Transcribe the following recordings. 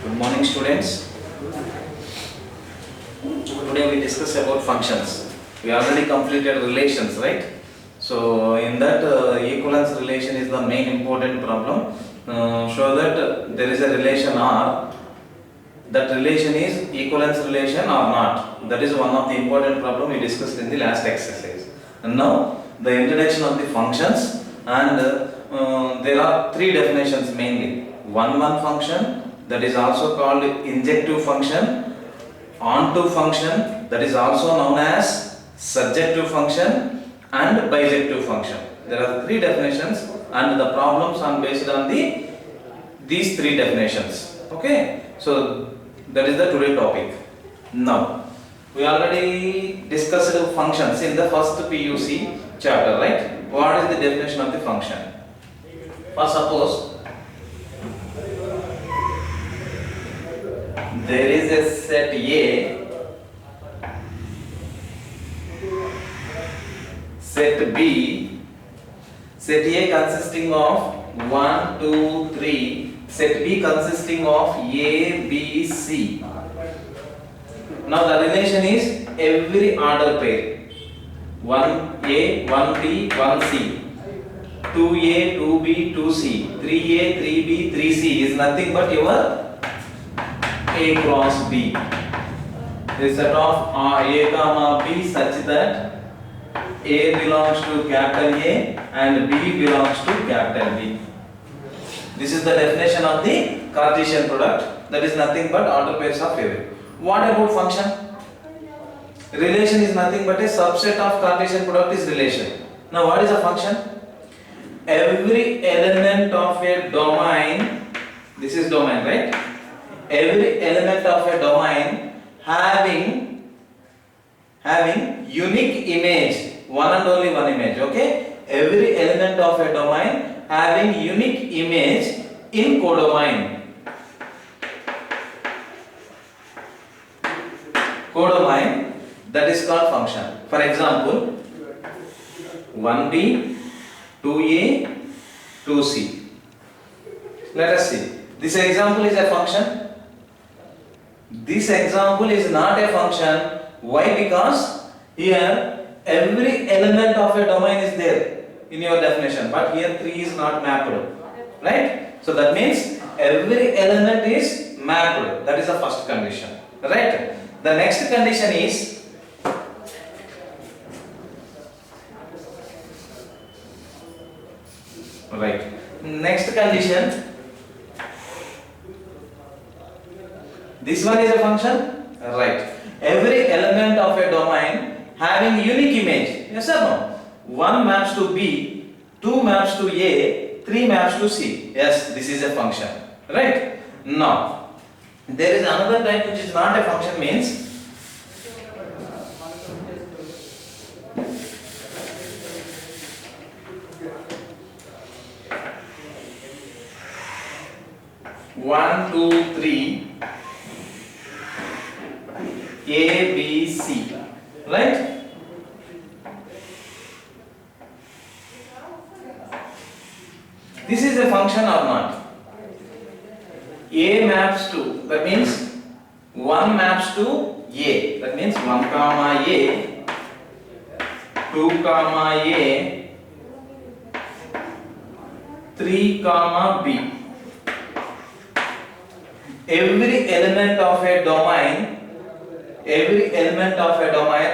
Good morning, students. Today we discuss about functions. We already completed relations, right? So in that equivalence relation is the main important problem. Show that there is a relation R. That relation is equivalence relation or not. That is one of the important problem we discussed in the last exercise. And now the introduction of the functions, and there are three definitions mainly. One function, that is also called injective function, onto function, that is also known as surjective function, and bijective function. There are three definitions and the problems are based on these three definitions. Okay, so that is the today topic. Now we already discussed functions in the first PUC chapter, right? What is the definition of the function? For suppose there is a set A, set B, set A consisting of 1, 2, 3, set B consisting of A, B, C. Now the relation is every order pair, 1A, 1B, 1C, 2A, 2B, 2C, 3A, 3B, 3C is nothing but your A cross B. The set of A comma B such that A belongs to capital A and B belongs to capital B. This is the definition of the Cartesian product. That is nothing but order pairs of A. What about function? Relation is nothing but a subset of Cartesian product is relation. Now what is a function? Every element of a domain, this is domain, right? Every element of a domain having unique image, one and only one image, okay? Every element of a domain having unique image in codomain. Codomain, that is called function. For example, 1B, 2A, 2C. Let us see. This example is a function. This example is not a function. Why? Because here every element of a domain is there in your definition, but here 3 is not mapped, right? So that means every element is mapped. That is the first condition, right? The next condition is next condition. This one is a function, right? Every element of a domain having unique image, yes or no? 1 maps to B, 2 maps to A, 3 maps to C. Yes, this is a function, right? Now, there is another type which is not a function, means one, two, three, A, B, C, right? This is a function or not? A maps to, that means 1 maps to A, that means 1 comma A, 2 comma A, 3 comma B. Every element of a domain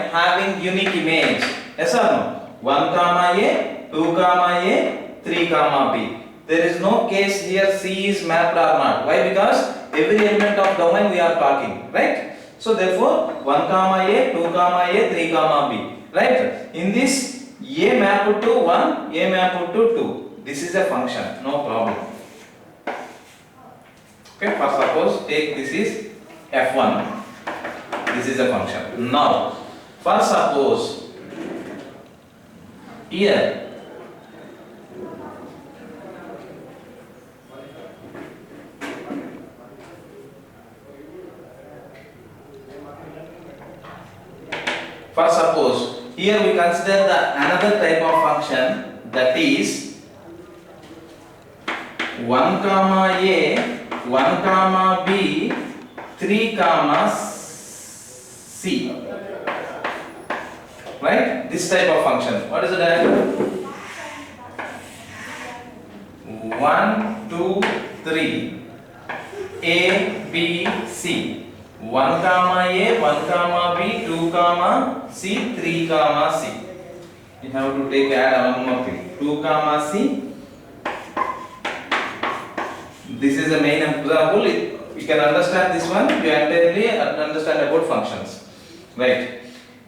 having unique image, yes or no? 1 comma A, 2 comma A, 3 comma B. There is no case here C is mapped or not. Why? Because every element of domain we are talking, right? So therefore 1 comma A, 2 comma A, 3 comma B, right? In this A mapped to 1, A mapped to 2. This is a function, no problem. Okay, for suppose take this is F1. This is a function. Now, for suppose here here we consider another type of function, that is 1 comma A, 1 comma b 3 comma c, right? This type of function. What is the diagram? 1 2 3 a b c, 1 comma a 1 comma b 2 comma c 3 comma c. You have to take add one more thing, 2 comma c. This is the main example. You can understand this one. You entirely understand about functions, right?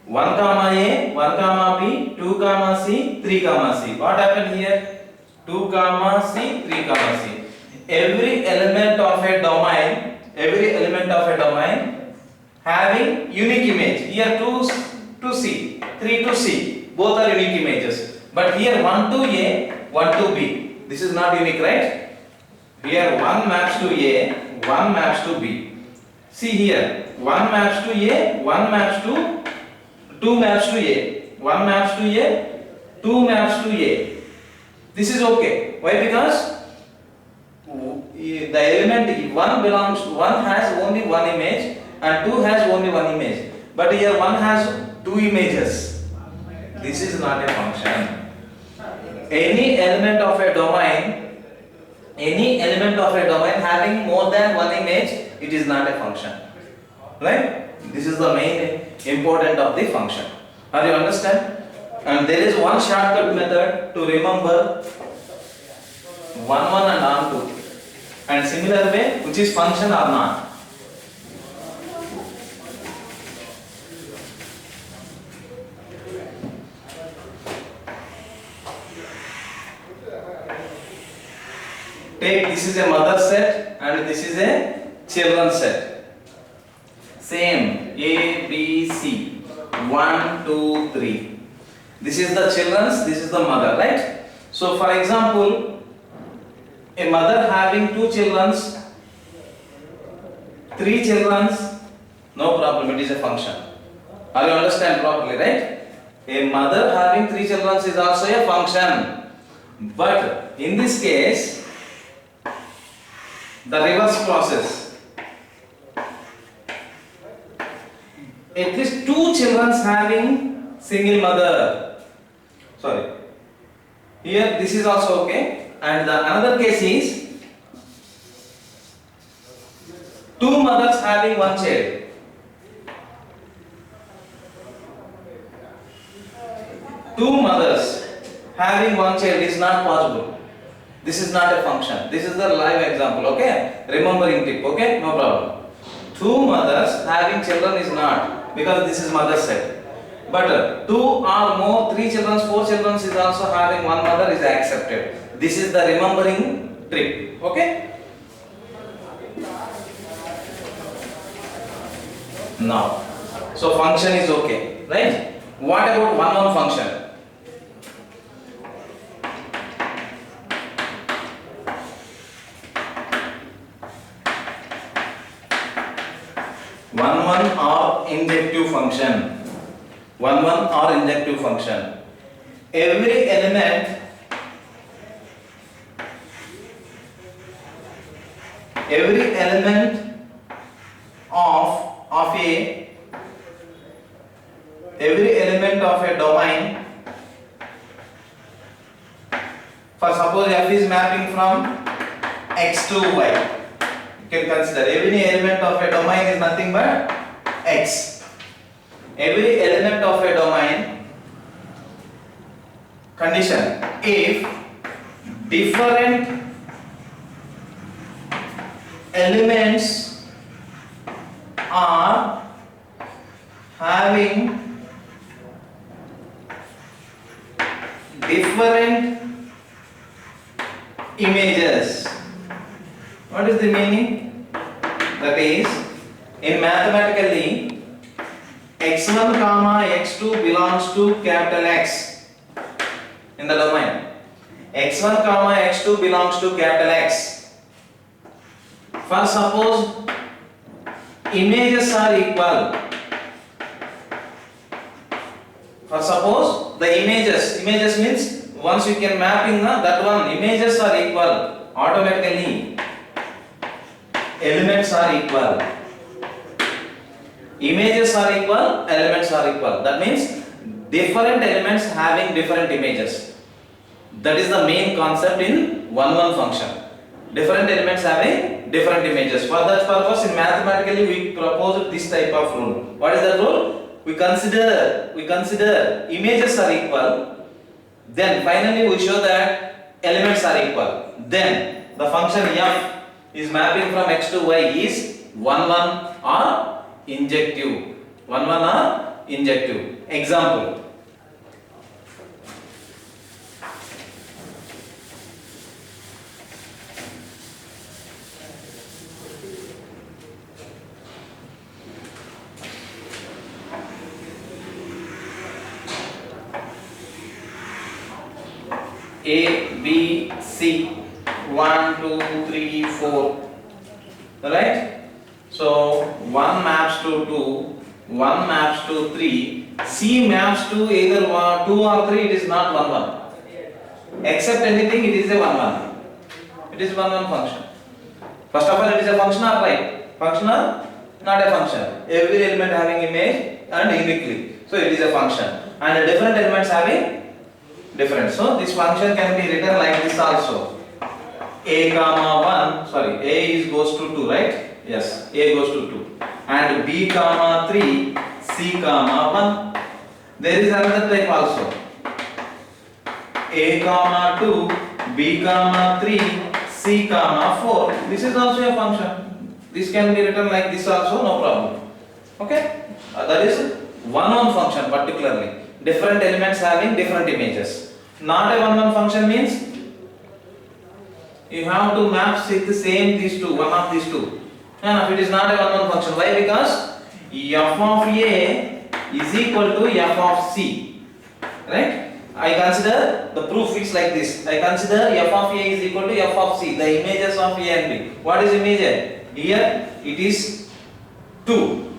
1 comma a 1 comma b 2 comma c 3 comma c. What happened here? 2 comma c 3 comma c. Every element of a domain having unique image. Here 2 to c, 3 to c, both are unique images. But here 1 to a, 1 to b. This is not unique, right? Here 1 maps to a, 1 maps to b. See here, 1 maps to a, 1 maps to 2 maps to a, 1 maps to a, 2 maps to a. This is okay. Why? Because the element 1 has only one image and 2 has only one image. But here 1 has 2 images. This is not a function. Any element of a domain having more than one image, it is not a function. Right? This is the main important of the function. Are you understand? And there is one shortcut method to remember on1 and on2, and similar way, which is function or not. Take, this is a mother set and this is a children set. Same, A, B, C, 1, 2, 3. This is the children's, this is the mother, right? So for example, a mother having 2 children's, 3 children's, no problem, it is a function. Are you understand properly, right? A mother having 3 children's is also a function. But in this case, the reverse process. At least 2 children having single mother. Sorry. Here this is also okay. And the another case is 2 mothers having 1 child. 2 mothers having 1 child is not possible. This is not a function. This is the live example, okay? Remembering tip, okay? No problem. 2 mothers having children is not, because this is mother set. But 2 or more, 3 children, 4 children is also having 1 mother is accepted. This is the remembering trick, okay? Now, so function is okay, right? What about one function? One or injective function. One or injective function. Every element of a domain. For suppose f is mapping from x to y. You can consider every element of a domain is nothing but x. Every element of a domain, condition, if different elements are having different images. What is the meaning? That is, in mathematically, x1 comma x2 belongs to capital X in the domain. x1 comma x2 belongs to capital X. For suppose images are equal. For suppose the images means once you can map in that one, images are equal automatically. elements are equal. Images are equal, elements are equal. That means different elements having different images. That is the main concept in 1-1 function. Different elements having different images. For that purpose, in mathematically we propose this type of rule. What is that rule? We consider images are equal. Then finally we show that elements are equal. Then the function f is mapping from x to y is 1-1 or injective. 1-1 or injective. Example. A, B, C, 1, 2, 3, 4, right? So 1 maps to 2, 1 maps to 3, C maps to either 2 or 3, it is not 1-1. Except anything, it is a 1-1. It is 1-1 function. First of all, it is a function or right? Function or not a function? Every element having image and uniquely. So it is a function. And different elements having different. So this function can be written like this also. A comma 1, sorry, A goes to 2, right? Yes, A goes to 2. And B comma 3, C comma 1. There is another type also. A comma 2, B comma 3, C comma 4. This is also a function. This can be written like this also, no problem. Okay? That is 1-1 function particularly. Different elements having different images. Not a 1-1 function means you have to map the same these two, one of these two. And it is not a 1-1 function. Why? Because f of A is equal to f of C. Right? I consider the proof is like this. I consider f of A is equal to f of C. The images of A and B. What is image? Here it is 2.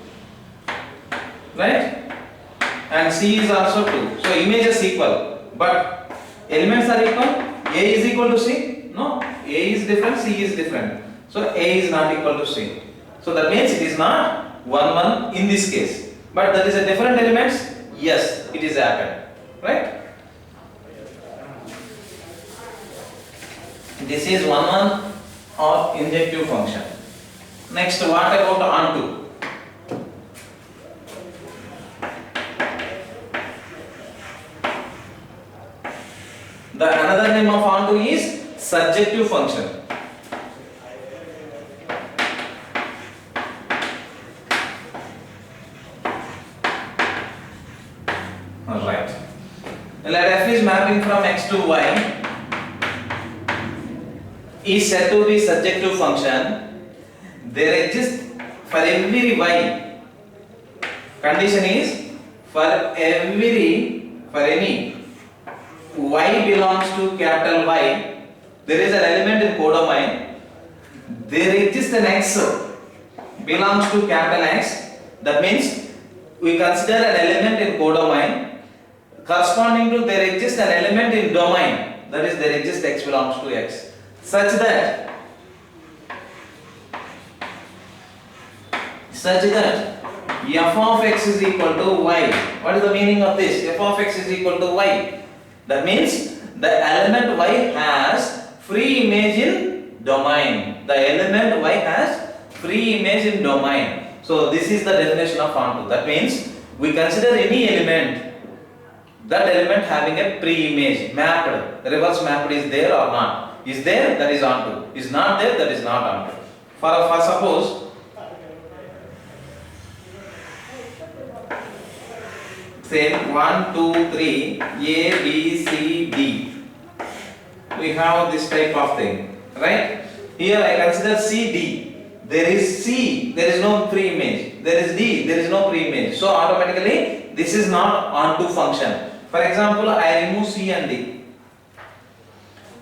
Right? And C is also 2. So images equal. But elements are equal. A is equal to C? No. A is different, C is different. So A is not equal to C. So that means it is not 1-1 in this case. But that is a different elements? Yes, it is happened. Right? This is 1-1 or injective function. Next, what about onto? The another name of onto is surjective function. Alright. Let f is mapping from x to y is said to be surjective function. There exists for every y. Condition is for any y belongs to capital Y, there is an element in codomain. There exists an x belongs to capital X. That means we consider an element in codomain corresponding to there exists an element in domain. That is, there exists x belongs to x. Such that f of x is equal to y. What is the meaning of this? F of x is equal to y. That means the element y has free image in domain. The element y has free image in domain. So this is the definition of onto. That means we consider any element, that element having a pre-image mapped, reverse mapped is there or not. Is there, that is onto. Is not there, that is not onto. For suppose say 1, 2, 3, A, B, C, D. We have this type of thing, right? Here I consider C, D. There is C, there is no pre-image. There is D, there is no pre-image. So automatically this is not onto function. For example, I remove C and D.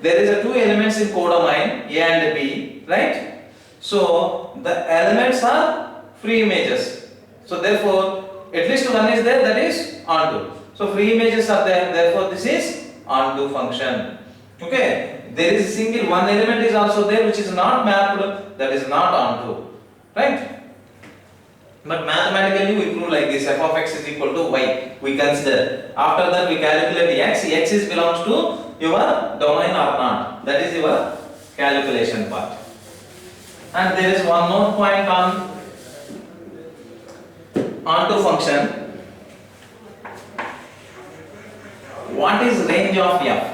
There is a two elements in codomain, A and B, right? So the elements are free images. So therefore at least one is there, that is onto. So free images are there, therefore this is onto function. Okay, there is a single one element is also there which is not mapped, that is not onto, right? But mathematically we prove like this: f of x is equal to y. We consider. After that we calculate x. X is belongs to your domain or not. That is your calculation part. And there is one more point on onto function. What is range of f?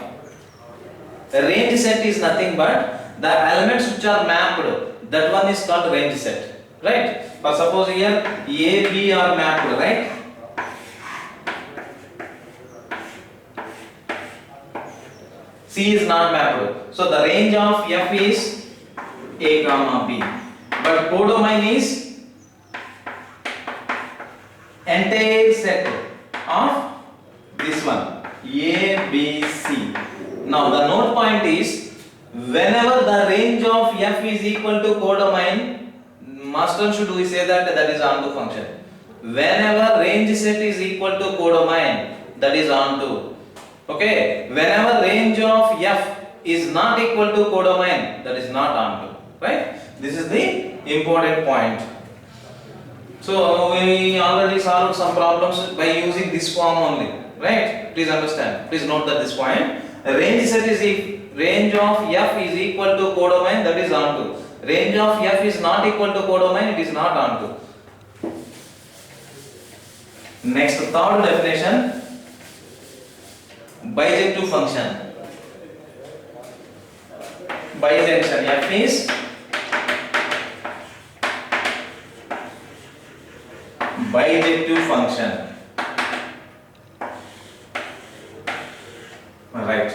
The range set is nothing but the elements which are mapped. That one is called range set, right? For suppose here A, B are mapped, right? C is not mapped. So the range of f is A comma B. But codomain is entire set of this one A, B, C. Now the note point is whenever the range of f is equal to codomain, must and should we say that is onto function. Whenever range set is equal to codomain, that is onto. Okay. Whenever range of f is not equal to codomain, that is not onto. Right? This is the important point. So we already solved some problems by using this form only. Right? Please understand. Please note that this point. Range set is range of f is equal to codomain, that is onto. Range of f is not equal to codomain, it is not onto. Next, third definition, bijective function. Bijection, f is bijective function. Right.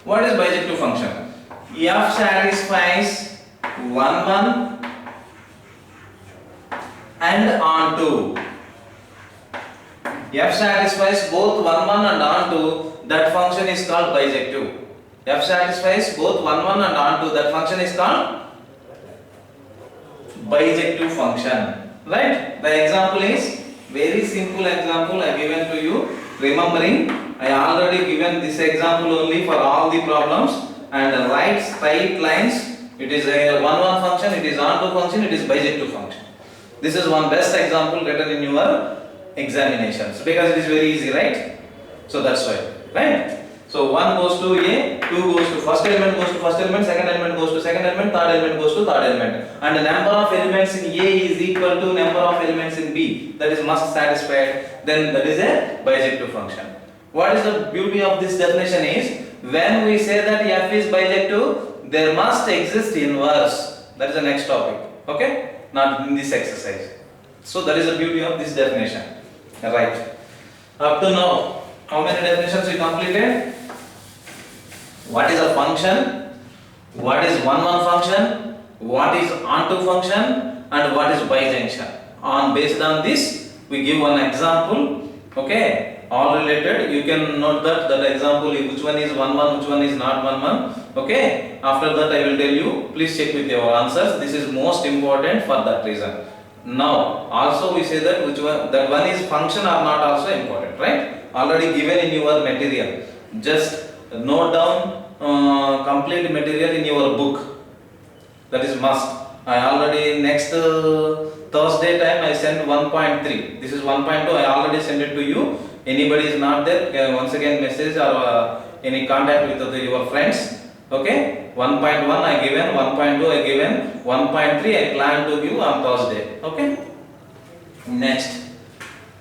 What is bijective function? F satisfies 1 1 and onto. F satisfies both 1 1 and onto, that function is called bijective. F satisfies both 1 1 and onto, that function is called bijective function. Right? The example is very simple example I given to you. Remembering, I already given this example only for all the problems, and write straight lines. It is a 1 1 function, it is onto function, it is bijective function. This is one best example written in your examinations because it is very easy, right? So that's why, right? So 1 goes to A, 2 goes to first element goes to first element, second element goes to second element, third element goes to third element, and the number of elements in A is equal to number of elements in B. That is must satisfied. Then that is a bijective function. What is the beauty of this definition is when we say that f is bijective, there must exist inverse. That is the next topic. Okay? Not in this exercise. So that is the beauty of this definition. Right. Up to now, how many definitions we completed? What is a function? What is 1 1 function? What is onto function? And what is bijunction? Based on this, we give one example. Okay? All related. You can note that example, which one is 1 1, which one is not 1 1. Okay? After that I will tell you. Please check with your answers. This is most important for that reason. Now, also we say that that one is function or not also important, right? Already given in your material. Just note down complete material in your book. That is must. I already next Thursday time I send 1.3. This is 1.2. I already send it to you. Anybody is not there, once again message or any contact with your friends. Okay, 1.1 I given, 1.2 I given, 1.3 I plan to give on Thursday. Okay. Next,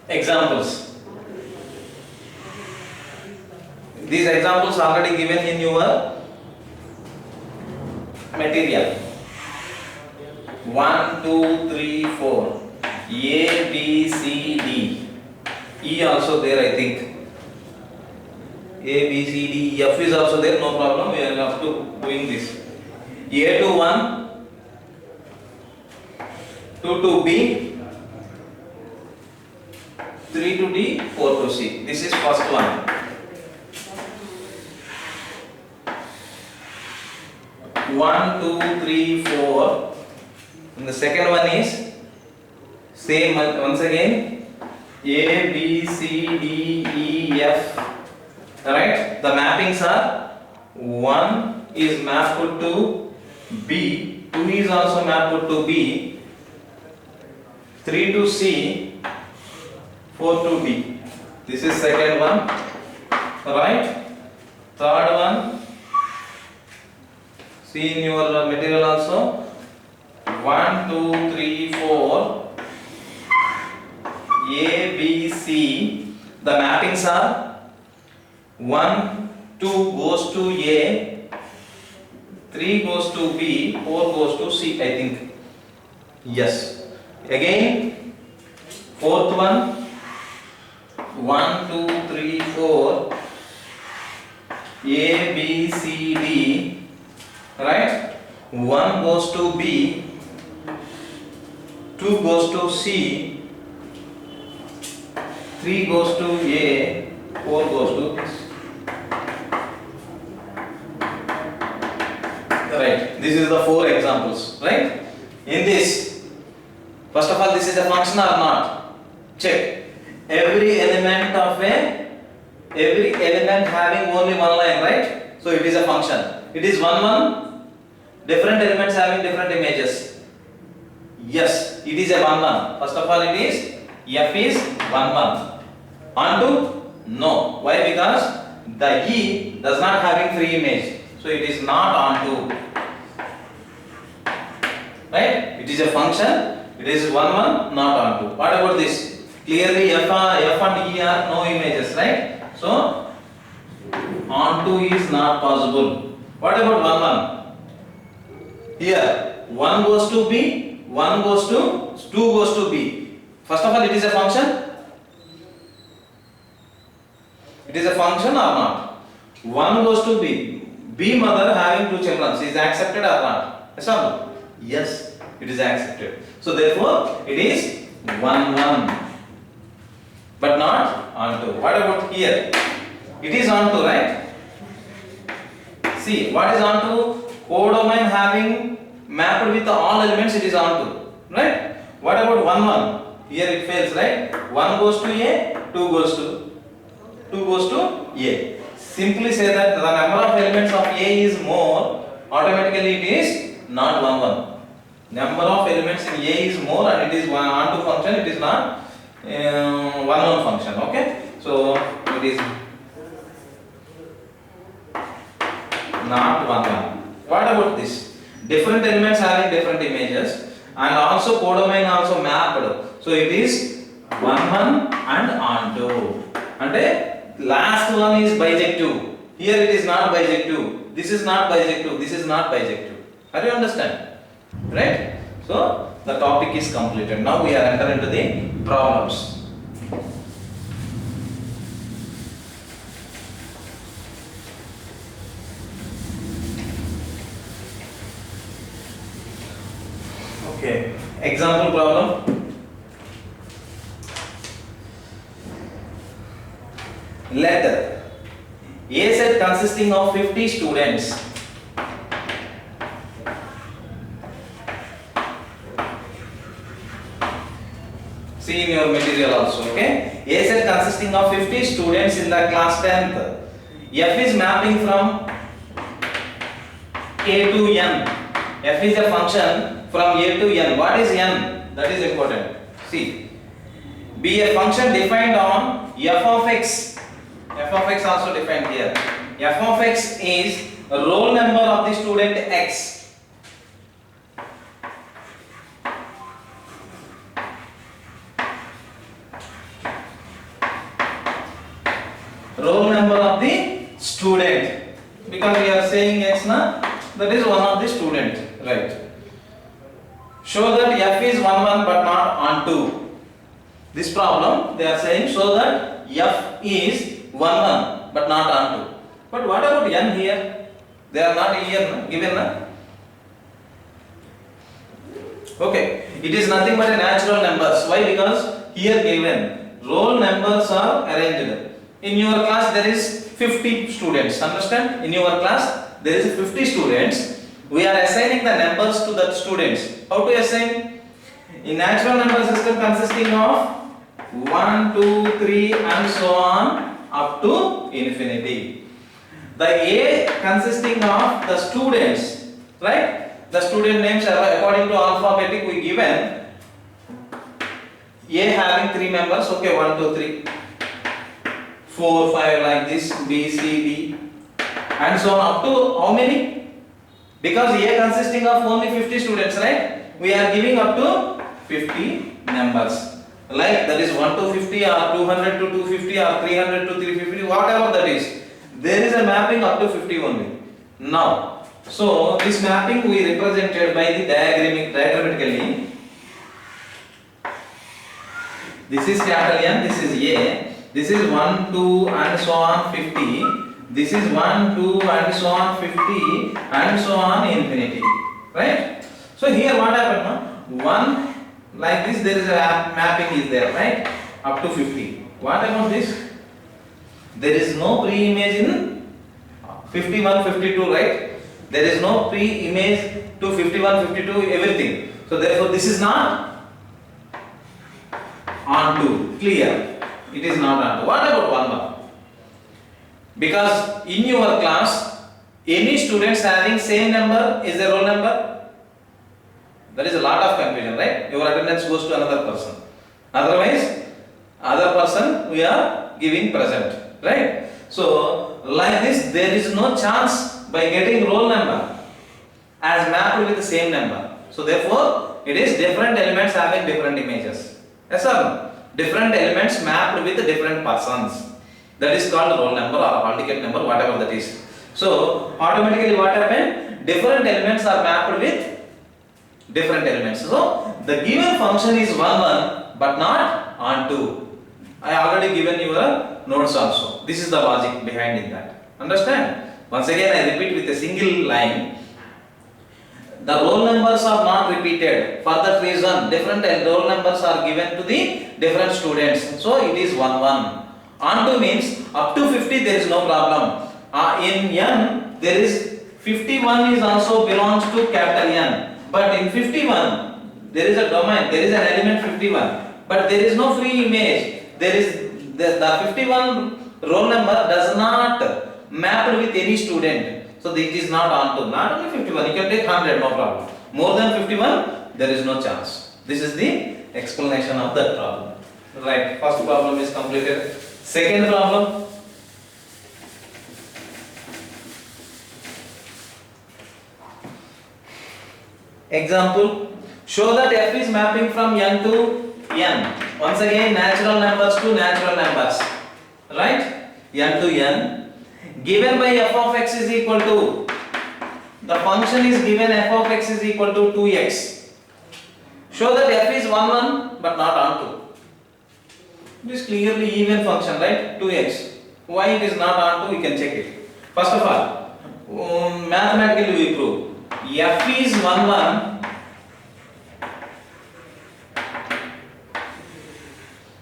examples. These examples already given in your material. 1, 2, 3, 4. A, B, C, D. E also there, I think. A, B, C, D, F is also there, no problem. We are up to doing this. A to 1, 2 to B, 3 to D, 4 to C. This is first one. 1, 2, 3, 4. And the second one is same once again. A, B, C, D, E, F. Alright, the mappings are 1 is mapped to B, 2 is also mapped to B, 3 to C, 4 to D. This is second one, right? Third one, see in your material also, 1, 2, 3, 4, A, B, C. The mappings are 1, 2 goes to A, 3 goes to B, 4 goes to C, I think. Yes. Again, fourth one, 1, 2, 3, 4, A, B, C, D, right? 1 goes to B, 2 goes to C, 3 goes to A, 4 goes to C. Right, this is the 4 examples, right? In this, first of all, this is a function or not? Check. Every element having only one line, right? So it is a function. It is 1, 1. Different elements having different images. Yes, it is a 1, 1. First of all, it is F is 1, 1. Onto? No. Why? Because the E does not having free image. So it is not onto. Right? It is a function. It is 1, 1, not onto. What about this? Clearly F and E are no images, right? So onto is not possible. What about 1, 1? Here 1 goes to B, 1 goes to 2 goes to B. First of all, it is a function. It is a function or not? 1 goes to B. B mother having 2 children. She is accepted or not? Yes or no? Yes, it is accepted. So therefore, it is 1, 1. But not onto. What about here? It is onto, right? See, what is onto? Codomain having mapped with all elements, it is onto, right? What about 1, 1? Here it fails, right? 1 goes to A, 2 goes to A. Simply say that the number of elements of A is more, automatically it is not 1, 1. Number of elements in A is more and it is one onto function, it is not 1, 1 function, okay? So it is not 1, 1. What about this? Different elements having different images and also codomain also mapped. So it is 1, 1 and onto. And last one is bijective. Here it is not bijective. This is not bijective. This is not bijective. Are you understand? Right? So the topic is completed. Now we are entering into the problems. Okay. Example problem. Let A set consisting of 50 students see in your material also, okay? A set consisting of 50 students in the class 10th. F is mapping from A to N. F is a function from A to N. What is N? That is important. See. Be a function defined on F of X. F of X also defined here. F of X is roll number of the student X. Roll number of the student. Because we are saying X na, that is one of the student, right? Show that F is 1, 1 but not onto. This problem they are saying show that F is 1, 1 but not onto. But what about N here? They are not here given na? Okay, it is nothing but a natural numbers. Why? Because here given roll numbers are arranged. In your class there is 50 students. Understand? In your class there is 50 students. We are assigning the numbers to the students. How to assign? In natural number system consisting of 1, 2, 3 and so on up to infinity. The A consisting of the students, right? The student names are according to alphabetic we given. A having 3 members, okay, 1, 2, 3, 4, 5 like this, B, C, D, and so on up to how many? Because A consisting of only 50 students, right? We are giving up to 50 numbers. Like that is 1 to 50 or 200 to 250 or 300 to 350, whatever that is. There is a mapping up to 50 only. Now, so this mapping we represented by the diagrammatically. This is capital N, this is A, this is 1, 2 and so on 50, this is 1, 2 and so on 50 and so on infinity, right? So here what happened? 1 like this, there is a mapping is there, right? Up to 50. What about this? There is no pre-image in 51, 52, right? There is no pre-image to 51, 52, everything. So therefore this is not onto, clear, it is not onto. What about 1 more? Because in your class, any students having same number is their roll number. There is a lot of confusion, right? Your attendance goes to another person. Otherwise, other person we are giving present, right? So like this, there is no chance by getting roll number as mapped with the same number. So therefore, it is different elements having different images. Yes or no? Different elements mapped with different persons. That is called roll number or hall ticket number, whatever that is. So automatically what happened? Different elements are mapped with different elements. So the given function is 1, 1 but not onto. I already given you a notes also. This is the logic behind in that. Understand? Once again I repeat with a single line. The roll numbers are not repeated. For that reason, different roll numbers are given to the different students. So it is 1, 1. Onto means up to 50 there is no problem. In N there is 51 is also belongs to capital N. But in 51 there is a domain, there is an element 51. But there is no free image. There is the 51 roll number does not map with any student. So it is not onto. Not only 51, you can take 100, no problem. More than 51, there is no chance. This is the explanation of that problem. Right, first problem is completed. Second problem. Example, show that f is mapping from n to n. Once again, natural numbers to natural numbers. Right? N to n. Given by f of x is equal to, the function is given f of x is equal to 2x. Show that f is 1, 1 but not onto. It is clearly even function, right? 2x. Why it is not onto, we can check it. First of all, mathematically we prove f is 1, 1.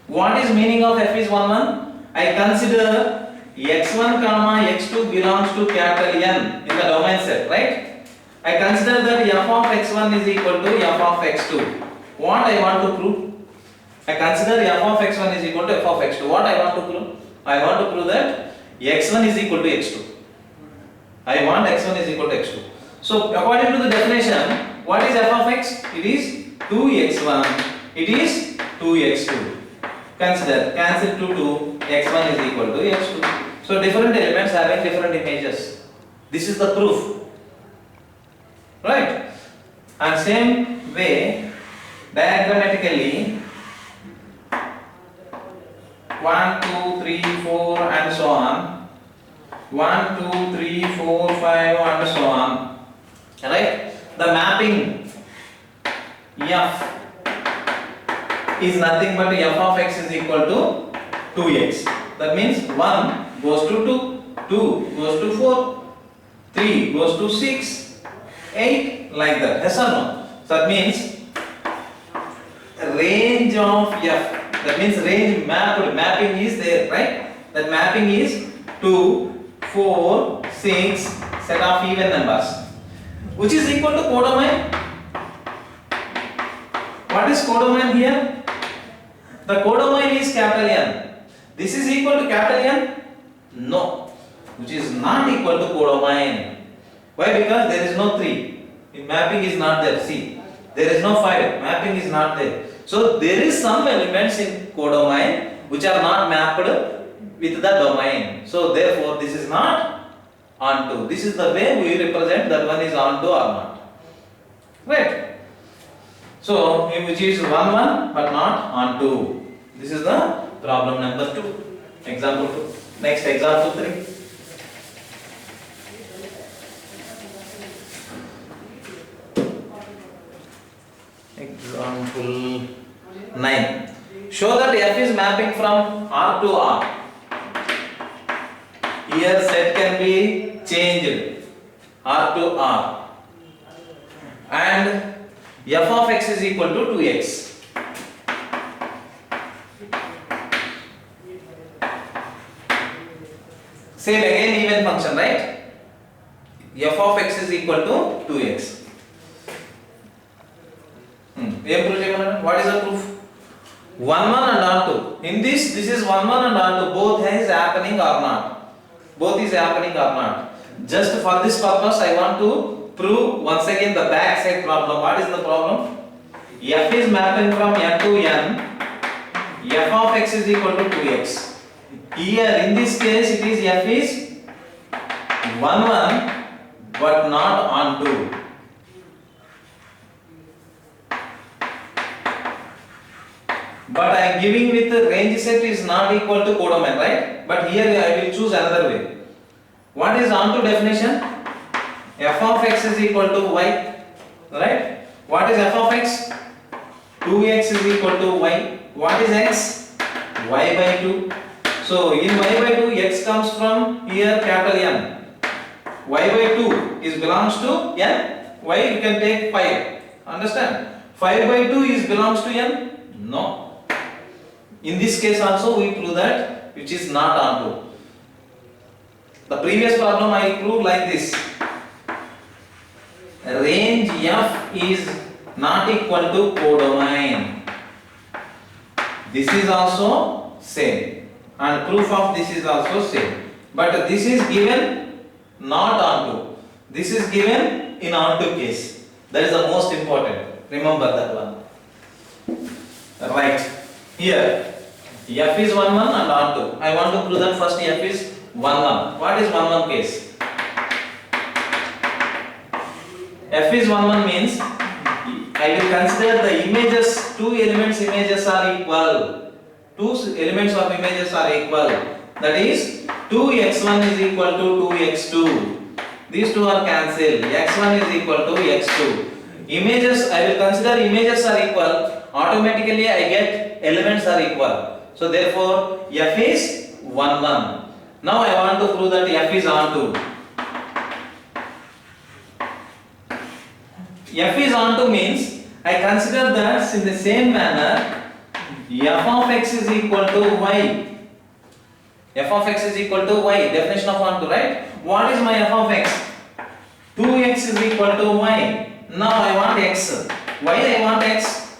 What is meaning of f is 1, 1? I consider x1 comma x2 belongs to capital N in the domain set, right? I consider that f of x1 is equal to f of x2. What I want to prove? I consider f of x1 is equal to f of x2. What I want to prove? I want to prove that x1 is equal to x2. I want x1 is equal to x2. So according to the definition, what is f of x? It is 2x1. It is 2x2. Consider, cancel 2, x1 is equal to x2. So different elements having different images. This is the proof. Right? And same way, diagrammatically, 1, 2, 3, 4 and so on. 1, 2, 3, 4, 5 and so on. Right? The mapping f is nothing but f of x is equal to 2x. That means 1 goes to 2, 2 goes to 4, 3 goes to 6, 8 like that. Yes or no? So that means range of f. That means range mapping is there, right? That mapping is 2, 4, 6 set of even numbers, which is equal to codomain. What is codomain here? The codomain is capital N. This is equal to capital N? No. which is not equal to codomain. Why? Because there is no 3. Mapping is not there. See, there is no 5. Mapping is not there. So there is some elements in codomain which are not mapped with the domain. So therefore this is not onto. This is the way we represent that one is onto or not. Right? So which is 1 1 but not onto. This is the problem number 2. Example 2. Next, example 3. Example 9. Show that F is mapping from R to R. Here set can be changed R to R. And F of x is equal to 2x. Same again even function, right? F of x is equal to 2x. What is the proof? 1 1 and R2. In this is 1 1 and R2. Both is happening or not? Both is happening or not? Just for this purpose, I want to prove once again the back side problem. What is the problem? F is mapping from n to n. F of x is equal to 2x. Here in this case, it is F is 1 1 but not onto. But I am giving with the range set is not equal to codomain, right? But here I will choose another way. What is onto definition? F of x is equal to y, right? What is f of x? 2x is equal to y. What is x? Y by 2. So in y by 2, x comes from here capital N. Y by 2 is belongs to n. Y you can take 5. Understand? 5 by 2 is belongs to n. No. In this case also we prove that which is not onto. The previous problem I proved like this. Range F is not equal to codomain. This is also same. And proof of this is also same. But this is given not onto. This is given in onto case. That is the most important. Remember that one. Right. Here. F is 1 1 and onto. I want to prove that first F is 1 1. What is 1 1 case? F is 1 1 means I will consider the images, two elements images are equal. Two elements of images are equal. That is 2x1 is equal to 2x2. These two are cancelled. x1 is equal to x2. Images, I will consider images are equal. Automatically I get elements are equal. So therefore F is 1 1. Now I want to prove that F is onto. F is onto means I consider that in the same manner f of x is equal to y. F of x is equal to y. Definition of onto, right? What is my f of x? 2x is equal to y. Now I want x. Why I want x?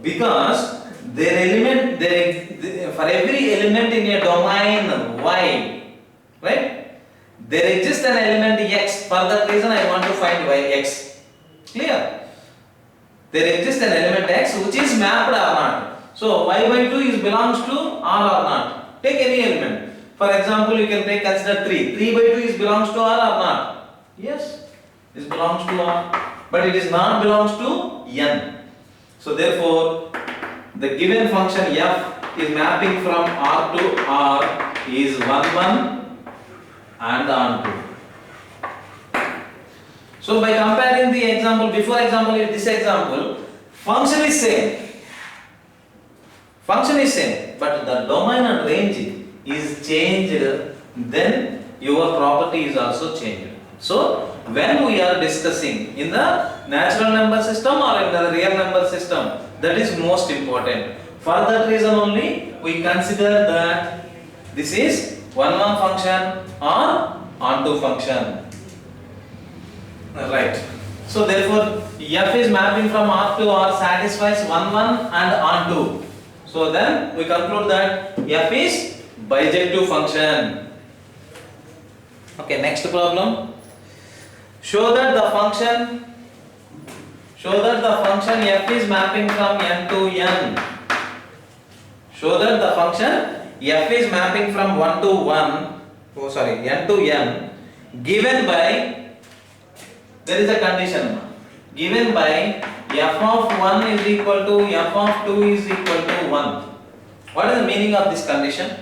Because for every element in a domain y, right? There exists an element x. For that reason I want to find y x. Clear? There exists an element x which is mapped or not. So y by 2 is belongs to R or not. Take any element. For example, you can take consider 3. 3 by 2 is belongs to R or not? Yes, it belongs to R, but it is not belongs to n. So therefore, the given function f is mapping from R to R is 1 1 and onto. So by comparing the example, before example with this example, function is same. Function is same, but the domain and range is changed, then your property is also changed. So when we are discussing in the natural number system or in the real number system, that is most important. For that reason only we consider that this is 1 1 function or onto function. Right. So therefore f is mapping from R to R satisfies 1 1 and onto. So then we conclude that f is bijective function. Okay, next problem. Show that the function f is mapping from n to n. Show that the function f is mapping from n to n, given by, there is a condition, given by f of 1 is equal to f of 2 is equal to 1. What is the meaning of this condition?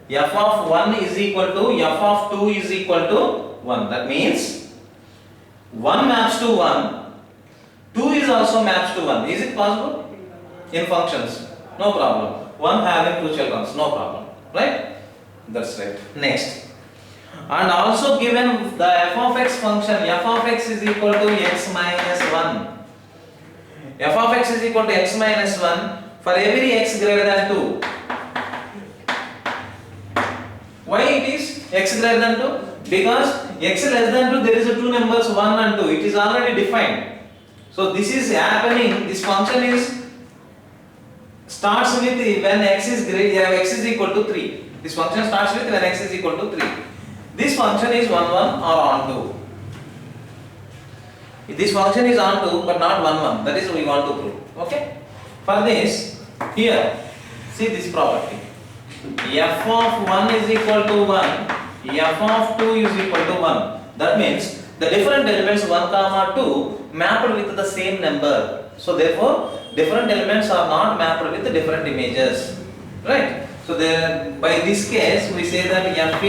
F of 1 is equal to f of 2 is equal to 1. That means 1 maps to 1, 2 is also maps to 1. Is it possible? In functions, no problem. 1 having 2 children, no problem. Right? That's right. Next. And also given the f of x function, f of x is equal to x minus 1. F of x is equal to x minus 1 for every x greater than 2. Why it is x greater than 2? Because x less than 2 there is a two numbers 1 and 2. It is already defined. So this is happening, this function is starts with when x is equal to 3. This function starts with when x is equal to 3. This function is 1 1 or on 2. This function is on 2 but not 1 1. That is we want to prove. Okay? For this, here, see this property. F of 1 is equal to 1, f of 2 is equal to 1. That means the different elements 1 comma 2 mapped with the same number. So therefore, different elements are not mapped with the different images. Right? So then by this case, we say that f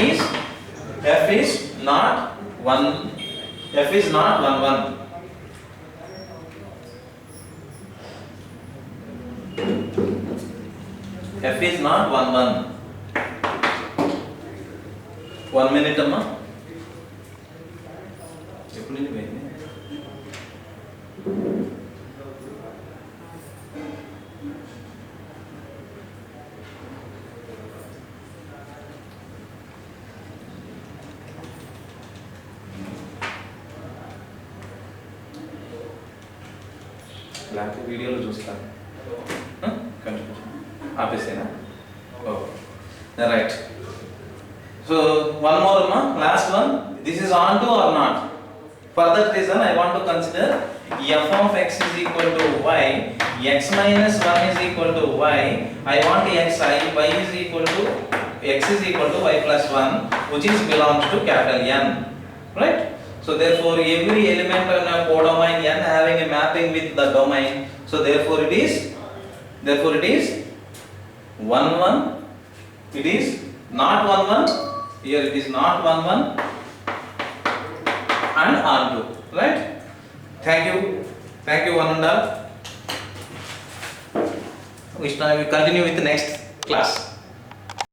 is not 1 1. F is not 1 1. 1 minute amma. Black video lo chustaru. Continue. Aapesena. Okay. Right. So one more last one. This is on to or not? For that reason I want to consider f of x is equal to y, x minus 1 is equal to y. I want xi, y is equal to x is equal to y plus 1, which is belongs to capital N. Right? So therefore every element in a codomain N having a mapping with the domain. So therefore it is 1 1. It is not 1 1. Here it is not 1 1 and on 2. Right? Thank you one and all. We continue with the next class.